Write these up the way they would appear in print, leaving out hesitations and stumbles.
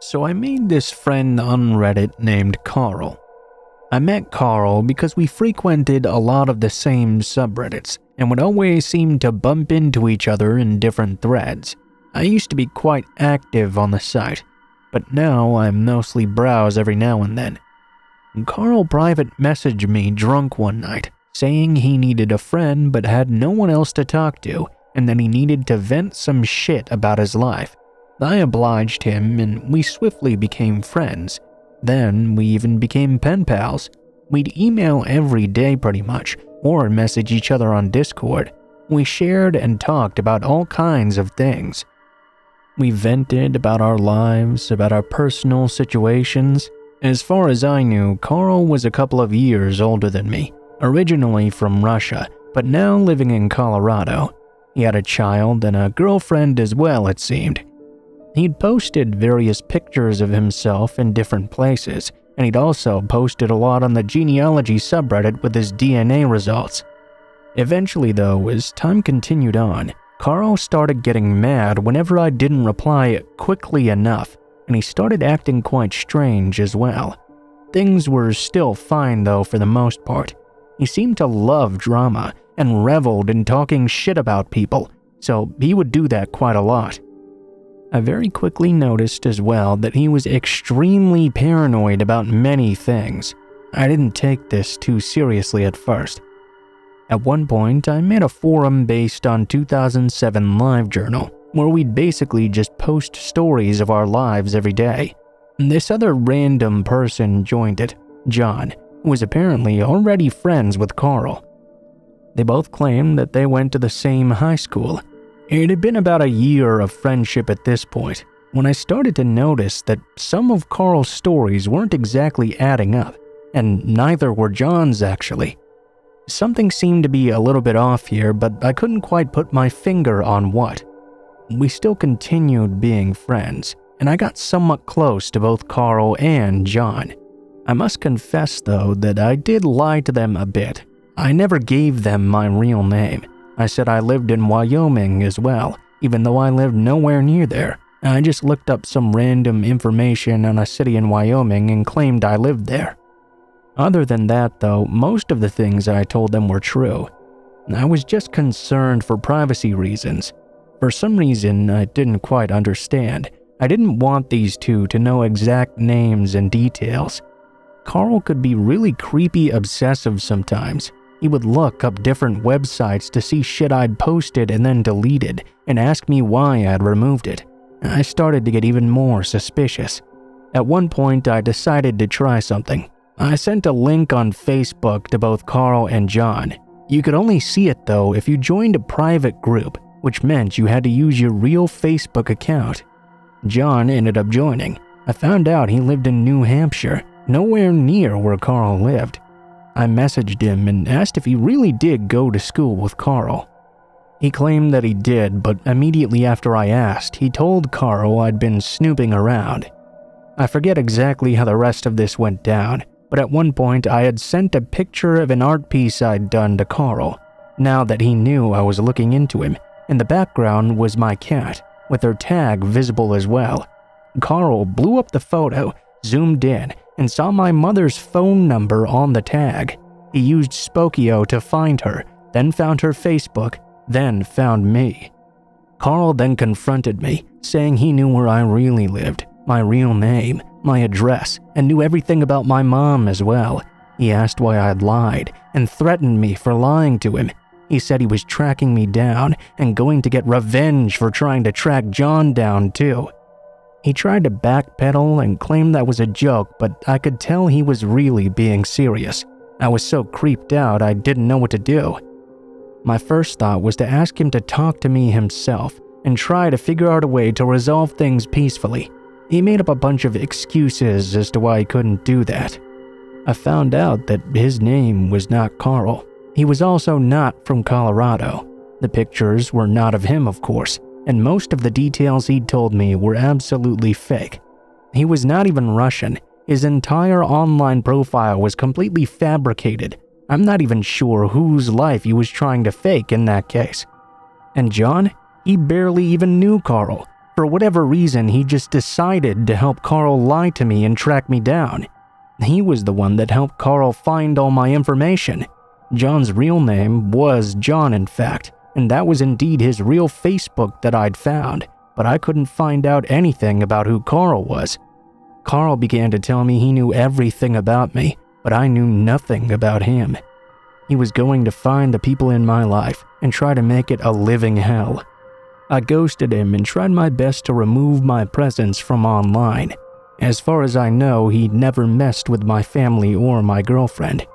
So I made this friend on Reddit named Carl. I met Carl because we frequented a lot of the same subreddits and would always seem to bump into each other in different threads. I used to be quite active on the site, but now I mostly browse every now and then. Carl private messaged me drunk one night, saying he needed a friend but had no one else to talk to, and that he needed to vent some shit about his life. I obliged him and we swiftly became friends. Then we even became pen pals. We'd email every day pretty much, or message each other on Discord. We shared and talked about all kinds of things. We vented about our lives, about our personal situations. As far as I knew, Carl was a couple of years older than me, originally from Russia, but now living in Colorado. He had a child and a girlfriend as well, it seemed. He'd posted various pictures of himself in different places, and he'd also posted a lot on the genealogy subreddit with his DNA results. Eventually though, as time continued on, Carl started getting mad whenever I didn't reply quickly enough, and he started acting quite strange as well. Things were still fine though for the most part. He seemed to love drama and reveled in talking shit about people, so he would do that quite a lot. I very quickly noticed as well that he was extremely paranoid about many things. I didn't take this too seriously at first. At one point, I made a forum based on 2007 LiveJournal, where we'd basically just post stories of our lives every day. This other random person joined it, John, who was apparently already friends with Carl. They both claimed that they went to the same high school. It had been about a year of friendship at this point, when I started to notice that some of Carl's stories weren't exactly adding up, and neither were John's actually. Something seemed to be a little bit off here, but I couldn't quite put my finger on what. We still continued being friends, and I got somewhat close to both Carl and John. I must confess though that I did lie to them a bit. I never gave them my real name. I said I lived in Wyoming as well, even though I lived nowhere near there. I just looked up some random information on a city in Wyoming and claimed I lived there. Other than that though, most of the things I told them were true. I was just concerned for privacy reasons. For some reason I didn't quite understand. I didn't want these two to know exact names and details. Carl could be really creepy obsessive sometimes. He would look up different websites to see shit I'd posted and then deleted, and ask me why I'd removed it. I started to get even more suspicious. At one point, I decided to try something. I sent a link on Facebook to both Carl and John. You could only see it though if you joined a private group, which meant you had to use your real Facebook account. John ended up joining. I found out he lived in New Hampshire, nowhere near where Carl lived. I messaged him and asked if he really did go to school with Carl. He claimed that he did, but immediately after I asked, he told Carl I'd been snooping around. I forget exactly how the rest of this went down, but at one point I had sent a picture of an art piece I'd done to Carl, now that he knew I was looking into him, and the background was my cat, with her tag visible as well. Carl blew up the photo, zoomed in, and saw my mother's phone number on the tag. He used Spokio to find her, then found her Facebook, then found me. Carl then confronted me, saying he knew where I really lived, my real name, my address, and knew everything about my mom as well. He asked why I'd lied, and threatened me for lying to him. He said he was tracking me down and going to get revenge for trying to track John down too. He tried to backpedal and claim that was a joke, but I could tell he was really being serious. I was so creeped out I didn't know what to do. My first thought was to ask him to talk to me himself and try to figure out a way to resolve things peacefully. He made up a bunch of excuses as to why he couldn't do that. I found out that his name was not Carl. He was also not from Colorado. The pictures were not of him, of course, and most of the details he'd told me were absolutely fake. He was not even Russian. His entire online profile was completely fabricated. I'm not even sure whose life he was trying to fake in that case. And John? He barely even knew Carl. For whatever reason, he just decided to help Carl lie to me and track me down. He was the one that helped Carl find all my information. John's real name was John, in fact, and that was indeed his real Facebook that I'd found, but I couldn't find out anything about who Carl was. Carl began to tell me he knew everything about me, but I knew nothing about him. He was going to find the people in my life and try to make it a living hell. I ghosted him and tried my best to remove my presence from online. As far as I know, he never messed with my family or my girlfriend.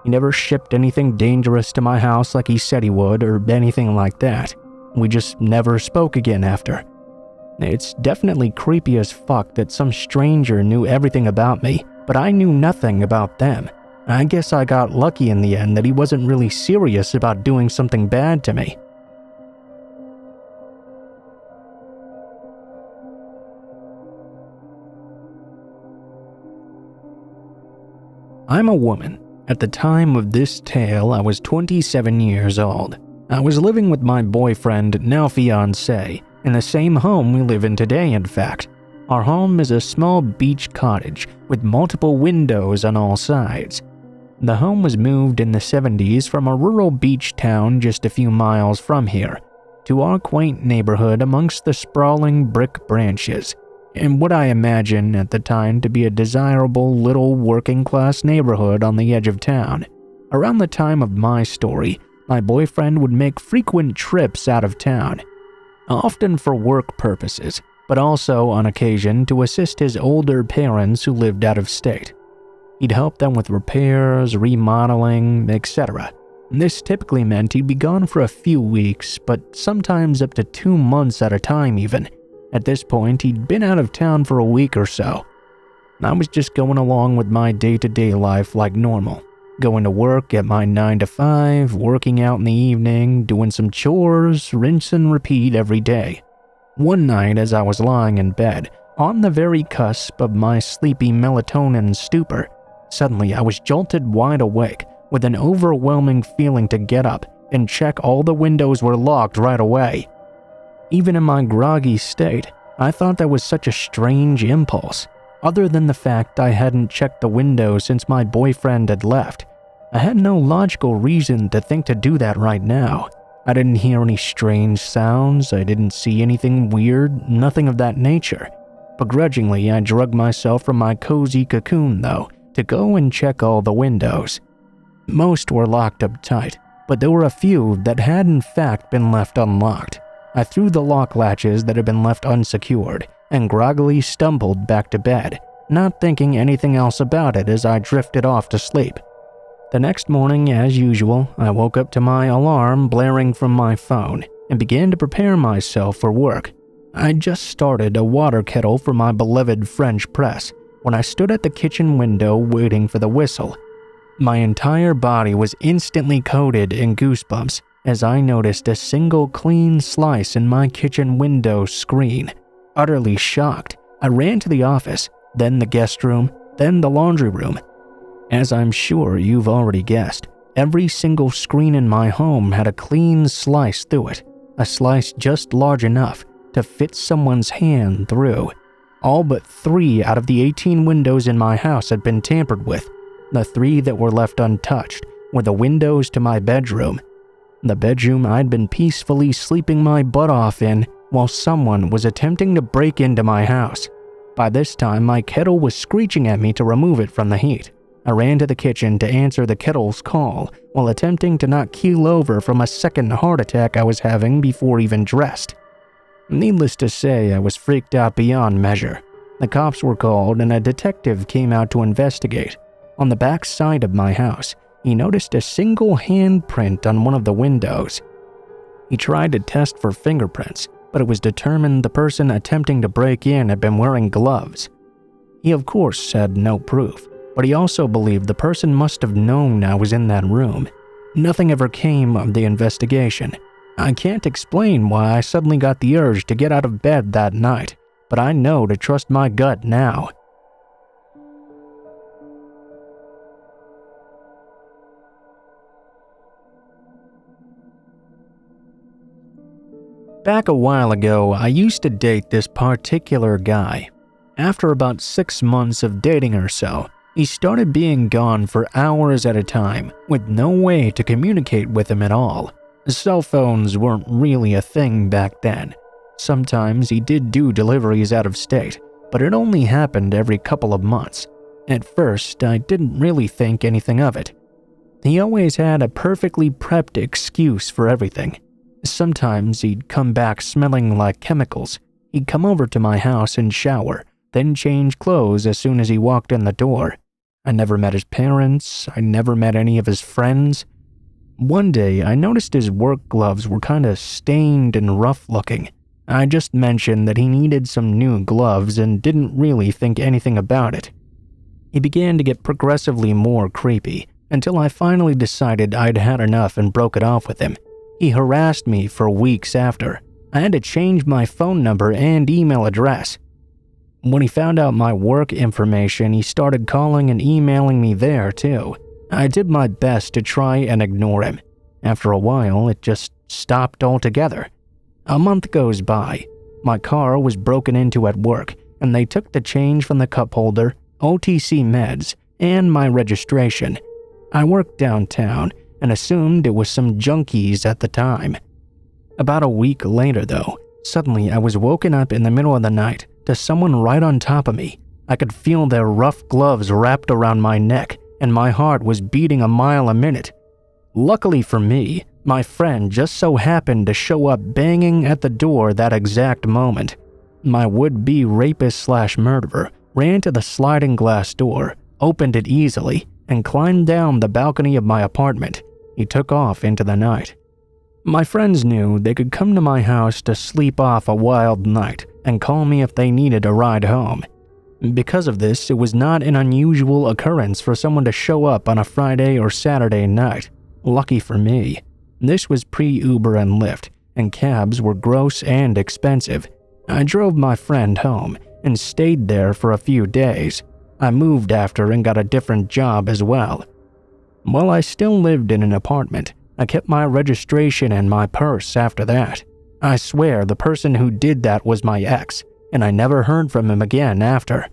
He never shipped anything dangerous to my house like he said he would or anything like that. We just never spoke again after. It's definitely creepy as fuck that some stranger knew everything about me, but I knew nothing about them. I guess I got lucky in the end that he wasn't really serious about doing something bad to me. I'm a woman. At the time of this tale, I was 27 years old. I was living with my boyfriend, now fiancé, in the same home we live in today, in fact. Our home is a small beach cottage with multiple windows on all sides. The home was moved in the 70s from a rural beach town just a few miles from here to our quaint neighborhood amongst the sprawling brick branches, in what I imagine at the time to be a desirable little working-class neighborhood on the edge of town. Around the time of my story, my boyfriend would make frequent trips out of town, often for work purposes, but also on occasion to assist his older parents who lived out of state. He'd help them with repairs, remodeling, etc. This typically meant he'd be gone for a few weeks, but sometimes up to 2 months at a time even. At this point, he'd been out of town for a week or so. I was just going along with my day-to-day life like normal. Going to work at my 9 to 5, working out in the evening, doing some chores, rinse and repeat every day. One night as I was lying in bed, on the very cusp of my sleepy melatonin stupor, suddenly I was jolted wide awake with an overwhelming feeling to get up and check all the windows were locked right away. Even in my groggy state, I thought that was such a strange impulse. Other than the fact I hadn't checked the windows since my boyfriend had left, I had no logical reason to think to do that right now. I didn't hear any strange sounds, I didn't see anything weird, nothing of that nature. Begrudgingly, I dragged myself from my cozy cocoon, though, to go and check all the windows. Most were locked up tight, but there were a few that had in fact been left unlocked. I threw the lock latches that had been left unsecured and groggily stumbled back to bed, not thinking anything else about it as I drifted off to sleep. The next morning, as usual, I woke up to my alarm blaring from my phone and began to prepare myself for work. I just started a water kettle for my beloved French press when I stood at the kitchen window waiting for the whistle. My entire body was instantly coated in goosebumps as I noticed a single clean slice in my kitchen window screen. Utterly shocked, I ran to the office, then the guest room, then the laundry room. As I'm sure you've already guessed, every single screen in my home had a clean slice through it, a slice just large enough to fit someone's hand through. All but 3 out of the 18 windows in my house had been tampered with. The 3 that were left untouched were the windows to my bedroom. The bedroom I'd been peacefully sleeping my butt off in while someone was attempting to break into my house. By this time, my kettle was screeching at me to remove it from the heat. I ran to the kitchen to answer the kettle's call while attempting to not keel over from a second heart attack I was having before even dressed. Needless to say, I was freaked out beyond measure. The cops were called and a detective came out to investigate. On the back side of my house, he noticed a single handprint on one of the windows. He tried to test for fingerprints, but it was determined the person attempting to break in had been wearing gloves. He of course had no proof, but he also believed the person must have known I was in that room. Nothing ever came of the investigation. I can't explain why I suddenly got the urge to get out of bed that night, but I know to trust my gut now. Back a while ago, I used to date this particular guy. After about 6 months of dating or so, he started being gone for hours at a time with no way to communicate with him at all. Cell phones weren't really a thing back then. Sometimes he did do deliveries out of state, but it only happened every couple of months. At first, I didn't really think anything of it. He always had a perfectly prepped excuse for everything. Sometimes he'd come back smelling like chemicals. He'd come over to my house and shower, then change clothes as soon as he walked in the door. I never met his parents. I never met any of his friends. One day, I noticed his work gloves were kinda stained and rough looking. I just mentioned that he needed some new gloves and didn't really think anything about it. He began to get progressively more creepy until I finally decided I'd had enough and broke it off with him. He harassed me for weeks after. I had to change my phone number and email address. When he found out my work information, he started calling and emailing me there too. I did my best to try and ignore him. After a while, it just stopped altogether. A month goes by. My car was broken into at work, and they took the change from the cup holder, OTC meds, and my registration. I worked downtown and assumed it was some junkies at the time. About a week later, though, suddenly I was woken up in the middle of the night to someone right on top of me. I could feel their rough gloves wrapped around my neck, and my heart was beating a mile a minute. Luckily for me, my friend just so happened to show up banging at the door that exact moment. My would-be rapist/murderer ran to the sliding glass door, opened it easily, and climbed down the balcony of my apartment. He took off into the night. My friends knew they could come to my house to sleep off a wild night and call me if they needed a ride home. Because of this, it was not an unusual occurrence for someone to show up on a Friday or Saturday night. Lucky for me, this was pre-Uber and Lyft, and cabs were gross and expensive. I drove my friend home and stayed there for a few days. I moved after and got a different job as well. While I still lived in an apartment, I kept my registration and my purse after that. I swear the person who did that was my ex, and I never heard from him again after.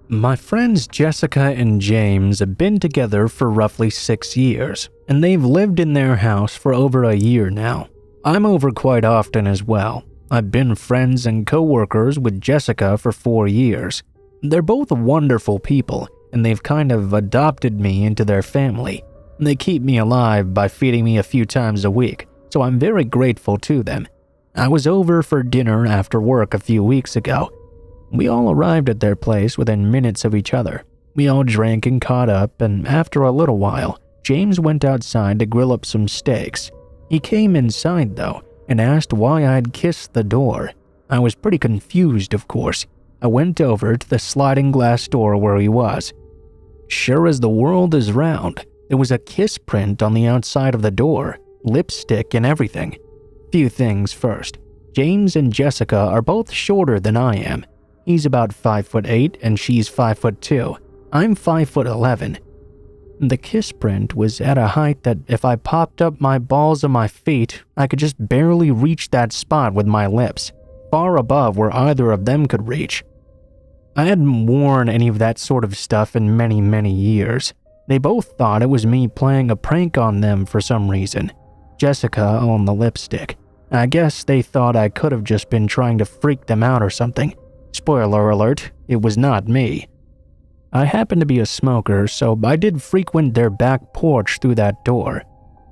My friends Jessica and James have been together for roughly 6 years, and they've lived in their house for over a year now. I'm over quite often as well. I've been friends and co-workers with Jessica for 4 years. They're both wonderful people, and they've kind of adopted me into their family. They keep me alive by feeding me a few times a week, so I'm very grateful to them. I was over for dinner after work a few weeks ago. We all arrived at their place within minutes of each other. We all drank and caught up, and after a little while, James went outside to grill up some steaks. He came inside, though, and asked why I'd kissed the door. I was pretty confused, of course. I went over to the sliding glass door where he was. Sure as the world is round, there was a kiss print on the outside of the door, lipstick and everything. Few things first. James and Jessica are both shorter than I am. He's about 5'8" and she's 5'2". I'm 5'11". The kiss print was at a height that if I popped up my balls on my feet, I could just barely reach that spot with my lips, far above where either of them could reach. I hadn't worn any of that sort of stuff in many, many years. They both thought it was me playing a prank on them for some reason. Jessica owned the lipstick. I guess they thought I could have just been trying to freak them out or something. Spoiler alert, it was not me. I happen to be a smoker, so I did frequent their back porch through that door.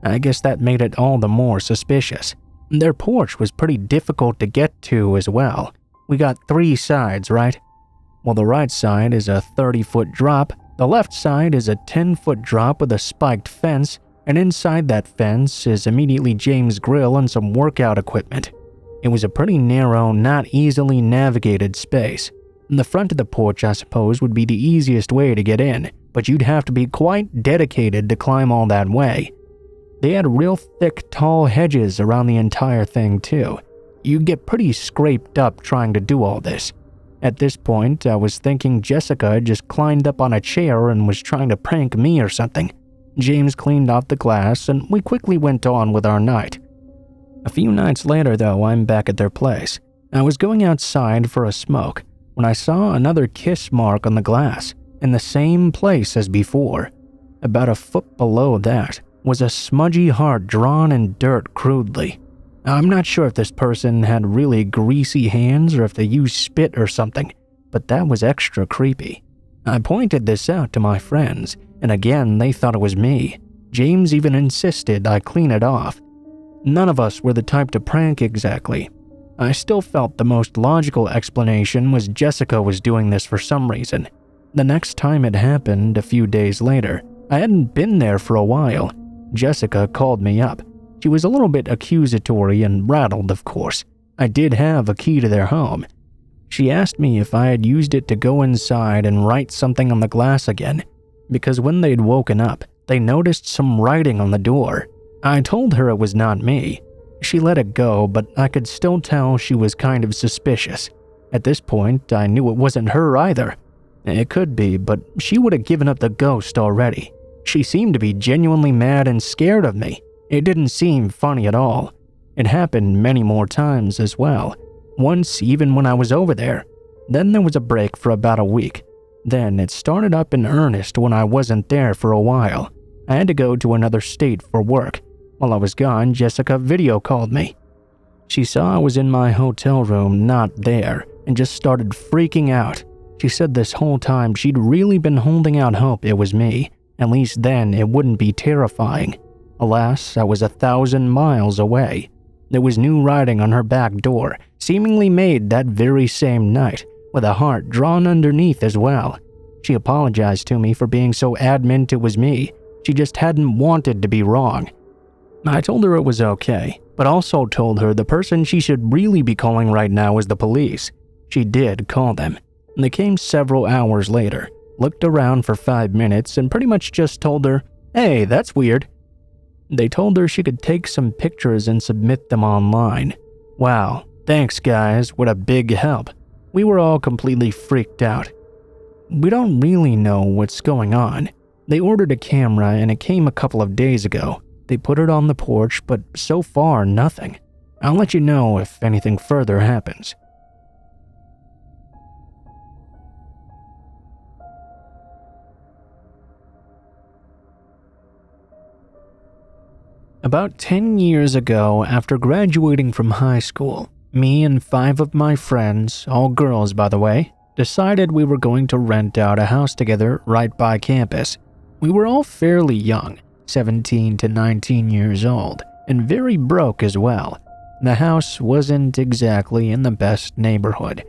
I guess that made it all the more suspicious. Their porch was pretty difficult to get to as well. We got 3 sides, right? Well, the right side is a 30-foot drop, the left side is a 10-foot drop with a spiked fence, and inside that fence is immediately James' grill and some workout equipment. It was a pretty narrow, not easily navigated space. The front of the porch, I suppose, would be the easiest way to get in, but you'd have to be quite dedicated to climb all that way. They had real thick, tall hedges around the entire thing, too. You'd get pretty scraped up trying to do all this. At this point, I was thinking Jessica just climbed up on a chair and was trying to prank me or something. James cleaned off the glass and we quickly went on with our night. A few nights later though, I'm back at their place. I was going outside for a smoke when I saw another kiss mark on the glass in the same place as before. About a foot below that was a smudgy heart drawn in dirt crudely. I'm not sure if this person had really greasy hands or if they used spit or something, but that was extra creepy. I pointed this out to my friends, and again they thought it was me. James even insisted I clean it off. None of us were the type to prank exactly. I still felt the most logical explanation was Jessica was doing this for some reason. The next time it happened, a few days later, I hadn't been there for a while. Jessica called me up. She was a little bit accusatory and rattled, of course. I did have a key to their home. She asked me if I had used it to go inside and write something on the glass again, because when they'd woken up, they noticed some writing on the door. I told her it was not me. She let it go, but I could still tell she was kind of suspicious. At this point, I knew it wasn't her either. It could be, but she would have given up the ghost already. She seemed to be genuinely mad and scared of me. It didn't seem funny at all. It happened many more times as well. Once even when I was over there. Then there was a break for about a week. Then it started up in earnest when I wasn't there for a while. I had to go to another state for work. While I was gone, Jessica video called me. She saw I was in my hotel room, not there, and just started freaking out. She said this whole time she'd really been holding out hope it was me. At least then it wouldn't be terrifying. Alas, I was 1,000 miles away. There was new writing on her back door, seemingly made that very same night, with a heart drawn underneath as well. She apologized to me for being so adamant it was me. She just hadn't wanted to be wrong. I told her it was okay, but also told her the person she should really be calling right now is the police. She did call them. They came several hours later, looked around for 5 minutes, and pretty much just told her, "Hey, that's weird." They told her she could take some pictures and submit them online. Wow, thanks guys, what a big help. We were all completely freaked out. We don't really know what's going on. They ordered a camera and it came a couple of days ago. They put it on the porch, but so far nothing. I'll let you know if anything further happens. About 10 years ago, after graduating from high school, me and 5 of my friends, all girls by the way, decided we were going to rent out a house together right by campus. We were all fairly young, 17 to 19 years old, and very broke as well. The house wasn't exactly in the best neighborhood.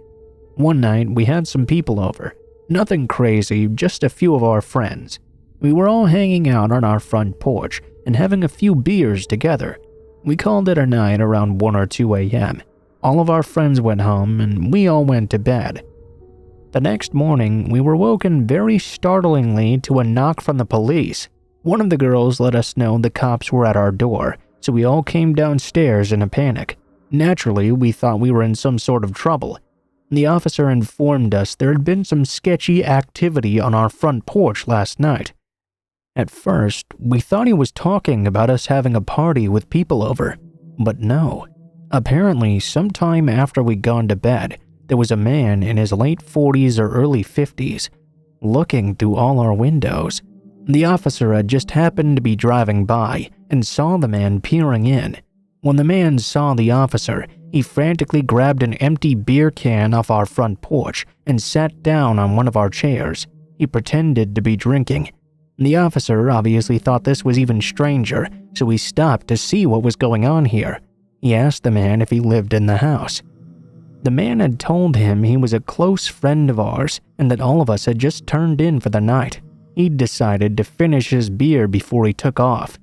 One night, we had some people over. Nothing crazy, just a few of our friends. We were all hanging out on our front porch and having a few beers together. We called it a night around 1 or 2 a.m. All of our friends went home and we all went to bed. The next morning, we were woken very startlingly to a knock from the police. One of the girls let us know the cops were at our door, so we all came downstairs in a panic. Naturally, we thought we were in some sort of trouble. The officer informed us there had been some sketchy activity on our front porch last night. At first, we thought he was talking about us having a party with people over, but no. Apparently, sometime after we'd gone to bed, there was a man in his late 40s or early 50s looking through all our windows. The officer had just happened to be driving by and saw the man peering in. When the man saw the officer, he frantically grabbed an empty beer can off our front porch and sat down on one of our chairs. He pretended to be drinking. The officer obviously thought this was even stranger, so he stopped to see what was going on here. He asked the man if he lived in the house. The man had told him he was a close friend of ours and that all of us had just turned in for the night. He'd decided to finish his beer before he took off.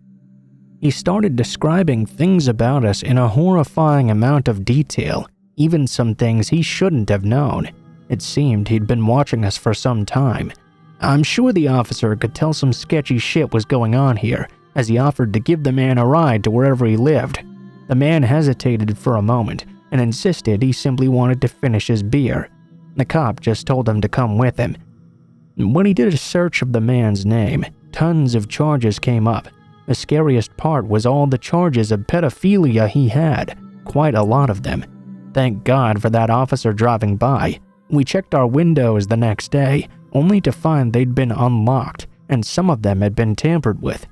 He started describing things about us in a horrifying amount of detail, even some things he shouldn't have known. It seemed he'd been watching us for some time. I'm sure the officer could tell some sketchy shit was going on here, as he offered to give the man a ride to wherever he lived. The man hesitated for a moment and insisted he simply wanted to finish his beer. The cop just told him to come with him. When he did a search of the man's name, tons of charges came up. The scariest part was all the charges of pedophilia he had, quite a lot of them. Thank God for that officer driving by. We checked our windows the next day, only to find they'd been unlocked, and some of them had been tampered with.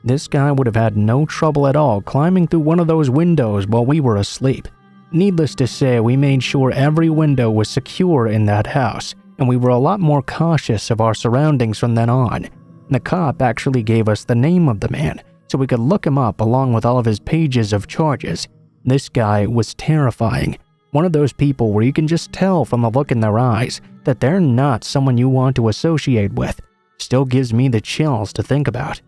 This guy would have had no trouble at all climbing through one of those windows while we were asleep. Needless to say, we made sure every window was secure in that house, and we were a lot more cautious of our surroundings from then on. The cop actually gave us the name of the man, so we could look him up along with all of his pages of charges. This guy was terrifying. One of those people where you can just tell from the look in their eyes that they're not someone you want to associate with. Still gives me the chills to think about.